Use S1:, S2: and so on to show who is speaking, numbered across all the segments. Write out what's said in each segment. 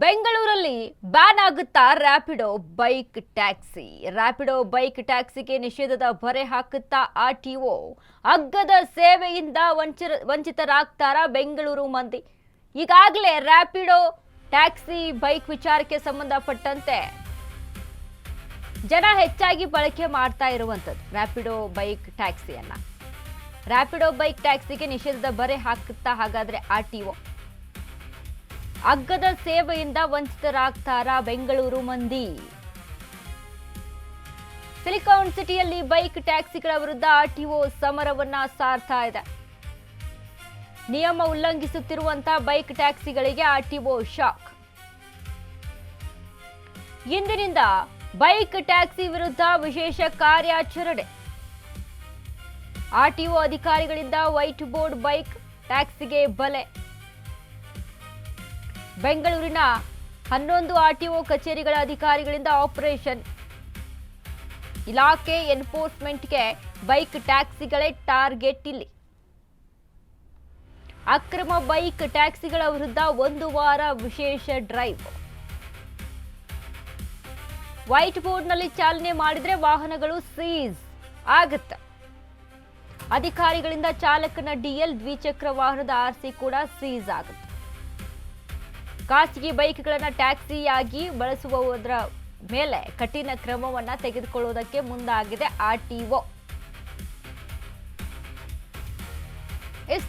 S1: ಬೆಂಗಳೂರಲ್ಲಿ ಬ್ಯಾನ್ ಆಗುತ್ತಾ Rapido bike taxi. Rapido bike ಟ್ಯಾಕ್ಸಿಗೆ ನಿಷೇಧದ ಬರೆ ಹಾಕುತ್ತಾ ಆರ್ಟಿಒ. ಅಗ್ಗದ ಸೇವೆಯಿಂದ ವಂಚಿತರಾಗ್ತಾರ ಬೆಂಗಳೂರು ಮಂದಿ. ಈಗಾಗಲೇ ರ್ಯಾಪಿಡೋ ಟ್ಯಾಕ್ಸಿ ಬೈಕ್ ವಿಚಾರಕ್ಕೆ ಸಂಬಂಧಪಟ್ಟಂತೆ ಜನ ಹೆಚ್ಚಾಗಿ ಬಳಕೆ ಮಾಡ್ತಾ ಇರುವಂತದ್ದು ರ್ಯಾಪಿಡೋ ಬೈಕ್ ಟ್ಯಾಕ್ಸಿಯನ್ನ. ರ್ಯಾಪಿಡೋ ಬೈಕ್ ಟ್ಯಾಕ್ಸಿಗೆ ನಿಷೇಧದ ಬರೆ ಹಾಕುತ್ತಾ ಹಾಗಾದ್ರೆ ಆರ್ಟಿಒ. ಅಗ್ಗದ ಸೇವೆಯಿಂದ ವಂಚಿತರಾಗ್ತಾರ ಬೆಂಗಳೂರು ಮಂದಿ. ಸಿಲಿಕಾನ್ ಸಿಟಿಯಲ್ಲಿ ಬೈಕ್ ಟ್ಯಾಕ್ಸಿಗಳ ವಿರುದ್ಧ ಆರ್ಟಿಒ ಸಮರವನ್ನ ಸಾರ್ತಾ ಇದೆ. ನಿಯಮ ಉಲ್ಲಂಘಿಸುತ್ತಿರುವಂತಹ ಬೈಕ್ ಟ್ಯಾಕ್ಸಿಗಳಿಗೆ ಆರ್ಟಿಒ ಶಾಕ್. ಇಂದಿನಿಂದ ಬೈಕ್ ಟ್ಯಾಕ್ಸಿ ವಿರುದ್ಧ ವಿಶೇಷ ಕಾರ್ಯಾಚರಣೆ. ಆರ್ಟಿಒ ಅಧಿಕಾರಿಗಳಿಂದ ವೈಟ್ ಬೋರ್ಡ್ ಬೈಕ್ ಟ್ಯಾಕ್ಸಿಗೆ ಬಲೆ. ಬೆಂಗಳೂರಿನ 11 ಆರ್ಟಿಒ ಕಚೇರಿಗಳ ಅಧಿಕಾರಿಗಳಿಂದ ಆಪರೇಷನ್. ಇಲಾಖೆ ಎನ್ಫೋರ್ಸ್ಮೆಂಟ್ಗೆ ಬೈಕ್ ಟ್ಯಾಕ್ಸಿಗಳೇ ಟಾರ್ಗೆಟ್. ಇಲ್ಲಿ ಅಕ್ರಮ ಬೈಕ್ ಟ್ಯಾಕ್ಸಿಗಳ ವಿರುದ್ಧ 1 ವಾರ ವಿಶೇಷ ಡ್ರೈವ್. ವೈಟ್ ಬೋರ್ಡ್ನಲ್ಲಿ ಚಾಲನೆ ಮಾಡಿದ್ರೆ ವಾಹನಗಳು ಸೀಸ್ ಆಗುತ್ತೆ. ಅಧಿಕಾರಿಗಳಿಂದ ಚಾಲಕನ ಡಿಎಲ್, ದ್ವಿಚಕ್ರ ವಾಹನದ ಆರ್ಸಿ ಕೂಡ ಸೀಸ್ ಆಗುತ್ತೆ. ಖಾಸಗಿ ಬೈಕ್ಗಳನ್ನು ಟ್ಯಾಕ್ಸಿಯಾಗಿ ಬಳಸುವುದರ ಮೇಲೆ ಕಠಿಣ ಕ್ರಮವನ್ನ ತೆಗೆದುಕೊಳ್ಳುವುದಕ್ಕೆ ಮುಂದಾಗಿದೆ ಆರ್ಟಿಒ.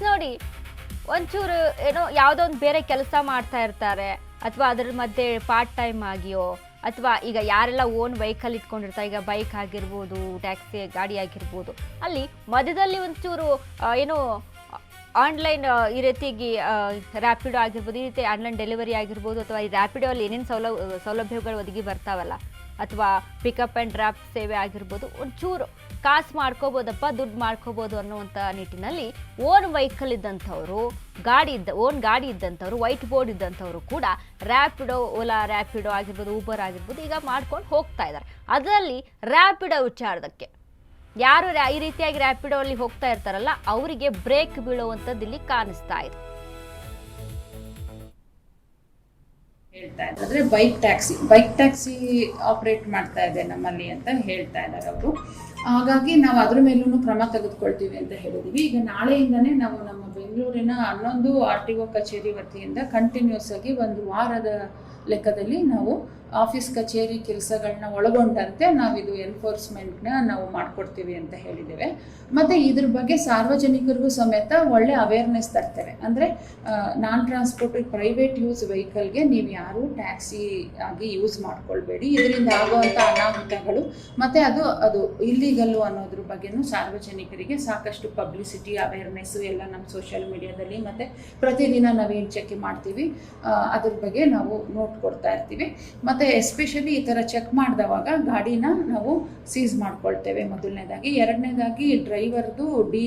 S1: ನೋಡಿ, ಒಂಚೂರು ಏನೋ ಯಾವುದೋ ಒಂದು ಬೇರೆ ಕೆಲಸ ಮಾಡ್ತಾ ಇರ್ತಾರೆ, ಅಥವಾ ಅದರ ಮಧ್ಯೆ ಪಾರ್ಟ್ ಟೈಮ್ ಆಗಿಯೋ, ಅಥವಾ ಈಗ ಯಾರೆಲ್ಲ ಓನ್ ವೆಹಿಕಲ್ ಇಟ್ಕೊಂಡಿರ್ತಾರೆ, ಈಗ ಬೈಕ್ ಆಗಿರ್ಬೋದು, ಟ್ಯಾಕ್ಸಿ ಗಾಡಿ ಆಗಿರ್ಬೋದು, ಅಲ್ಲಿ ಮಧ್ಯದಲ್ಲಿ ಒಂಚೂರು ಏನೋ ಆನ್ಲೈನ್ ಈ ರೀತಿಯಾಗಿ ರ್ಯಾಪಿಡೋ ಆಗಿರ್ಬೋದು, ಈ ರೀತಿ ಆನ್ಲೈನ್ ಡೆಲಿವರಿ ಆಗಿರ್ಬೋದು, ಅಥವಾ ಈ ರ್ಯಾಪಿಡೋ ಅಲ್ಲಿ ಏನೇನು ಸೌಲಭ್ಯಗಳು ಒದಗಿ ಬರ್ತಾವಲ್ಲ, ಅಥವಾ ಪಿಕಪ್ ಆ್ಯಂಡ್ ಡ್ರಾಪ್ ಸೇವೆ ಆಗಿರ್ಬೋದು, ಒಂಚೂರು ಕಾಸು ಮಾಡ್ಕೋಬೋದಪ್ಪ, ದುಡ್ಡು ಮಾಡ್ಕೋಬೋದು ಅನ್ನುವಂಥ ನಿಟ್ಟಿನಲ್ಲಿ ಓನ್ ವೆಹಿಕಲ್ ಇದ್ದಂಥವ್ರು, ಓನ್ ಗಾಡಿ ಇದ್ದಂಥವ್ರು, ವೈಟ್ ಬೋರ್ಡ್ ಇದ್ದಂಥವ್ರು ಕೂಡ ರ್ಯಾಪಿಡೋ, ಓಲಾ ರ್ಯಾಪಿಡೋ ಆಗಿರ್ಬೋದು, ಊಬರ್ ಆಗಿರ್ಬೋದು, ಈಗ ಮಾಡ್ಕೊಂಡು ಹೋಗ್ತಾ ಇದ್ದಾರೆ. ಅದರಲ್ಲಿ ರ್ಯಾಪಿಡೋ ವಿಚಾರದಕ್ಕೆ ಯಾರು ಈ ರೀತಿಯಾಗಿ ರ್ಯಾಪಿಡೋ ಅಲ್ಲಿ ಹೋಗ್ತಾ ಇರ್ತಾರಲ್ಲ, ಅವರಿಗೆ ಬ್ರೇಕ್ ಬೀಳುವಂಥದ್ದು ಇಲ್ಲಿ ಕಾಣಿಸ್ತಾ ಇದೆ.
S2: ಹೇಳ್ತಾ ಇದ್ದಾರೆ ಬೈಕ್ ಟ್ಯಾಕ್ಸಿ ಆಪರೇಟ್ ಮಾಡ್ತಾ ಇದೆ ನಮ್ಮಲ್ಲಿ ಅಂತ ಹೇಳ್ತಾ ಇದ್ದಾರೆ ಅವರು. ಹಾಗಾಗಿ ನಾವು ಅದ್ರ ಮೇಲೂ ಕ್ರಮ ತೆಗೆದುಕೊಳ್ತೀವಿ ಅಂತ ಹೇಳಿದೀವಿ. ಈಗ ನಾಳೆಯಿಂದನೇ ನಾವು ನಮ್ಮ ಬೆಂಗಳೂರಿನ 11 ಆರ್ಟಿಒ ಕಚೇರಿ ವತಿಯಿಂದ ಕಂಟಿನ್ಯೂಸ್ ಆಗಿ 1 ವಾರದ ಲೆಕ್ಕದಲ್ಲಿ ನಾವು ಆಫೀಸ್ ಕಚೇರಿ ಕೆಲಸಗಳನ್ನ ಒಳಗೊಂಡಂತೆ ನಾವಿದು ಎನ್ಫೋರ್ಸ್ಮೆಂಟ್ನ ನಾವು ಮಾಡಿಕೊಡ್ತೀವಿ ಅಂತ ಹೇಳಿದ್ದೇವೆ. ಮತ್ತು ಇದ್ರ ಬಗ್ಗೆ ಸಾರ್ವಜನಿಕರಿಗೂ ಸಮೇತ ಒಳ್ಳೆ ಅವೇರ್ನೆಸ್ ತರ್ತೇವೆ. ಅಂದರೆ ನಾನ್ ಟ್ರಾನ್ಸ್ಪೋರ್ಟ್ ಪ್ರೈವೇಟ್ ಯೂಸ್ ವೆಹಿಕಲ್ಗೆ ನೀವು ಯಾರು ಟ್ಯಾಕ್ಸಿ ಆಗಿ ಯೂಸ್ ಮಾಡ್ಕೊಳ್ಬೇಡಿ, ಇದರಿಂದ ಆಗುವಂಥ ಅನಾಹುತಗಳು ಮತ್ತು ಅದು ಇಲ್ಲಿಗಲ್ಲು ಅನ್ನೋದ್ರ ಬಗ್ಗೆನೂ ಸಾರ್ವಜನಿಕರಿಗೆ ಸಾಕಷ್ಟು ಪಬ್ಲಿಸಿಟಿ, ಅವೇರ್ನೆಸ್ಸು ಎಲ್ಲ ನಮ್ಮ ಸೋಷಿಯಲ್ ಮೀಡಿಯಾದಲ್ಲಿ ಮತ್ತು ಪ್ರತಿದಿನ ನಾವೇನು ಚೆಕ್ ಮಾಡ್ತೀವಿ ಅದ್ರ ಬಗ್ಗೆ ನಾವು ನೋಟ್ ಕೊಡ್ತಾ ಇರ್ತೀವಿ. ಮತ್ತು ಎಸ್ಪೆಷಲಿ ಈ ಥರ ಚೆಕ್ ಮಾಡಿದವಾಗ ಗಾಡಿನ ನಾವು ಸೀಸ್ ಮಾಡ್ಕೊಳ್ತೇವೆ ಮೊದಲನೇದಾಗಿ. ಎರಡನೇದಾಗಿ ಡ್ರೈವರ್ದು ಡಿ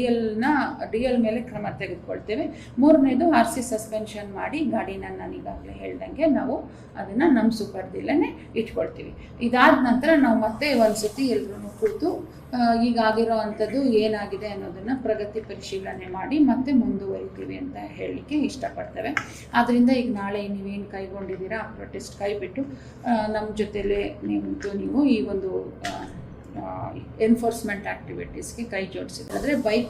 S2: ಎಲ್ ಮೇಲೆ ಕ್ರಮ ತೆಗೆದುಕೊಳ್ತೇವೆ. ಮೂರನೇದು RC ಸಸ್ಪೆನ್ಷನ್ ಮಾಡಿ ಗಾಡಿನ ನಾನು ಈಗಾಗಲೇ ಹೇಳ್ದಂಗೆ ನಾವು ಅದನ್ನು ನಮ್ಮ ಸುಪರ್ದಿಲ್ಲೇ ಇಟ್ಕೊಳ್ತೀವಿ. ಇದಾದ ನಂತರ ನಾವು ಮತ್ತೆ ಒಂದ್ಸತಿ ಎಲ್ಲರೂ ಕೂತು ಈಗಾಗಿರೋ ಅಂಥದ್ದು ಏನಾಗಿದೆ ಅನ್ನೋದನ್ನು ಪ್ರಗತಿ ಪರಿಶೀಲನೆ ಮಾಡಿ ಮತ್ತೆ ಮುಂದುವರಿತೀವಿ ಅಂತ ಹೇಳಲಿಕ್ಕೆ ಇಷ್ಟಪಡ್ತೇವೆ. ಆದ್ದರಿಂದ ಈಗ ನಾಳೆ ನೀವೇನು ಕೈಗೊಂಡಿದ್ದೀರಾ ಆ ಪ್ರೊಟೆಸ್ಟ್ ಕೈಬಿಟ್ಟು ನಮ್ಮ ಜೊತೆಲೇ ನೀವು ಈ ಒಂದು ಎನ್ಫೋರ್ಸ್ಮೆಂಟ್ ಆ್ಯಕ್ಟಿವಿಟೀಸ್ಗೆ ಕೈ ಜೋಡಿಸಿದ್ರೆ. ಆದರೆ ಬೈಕ್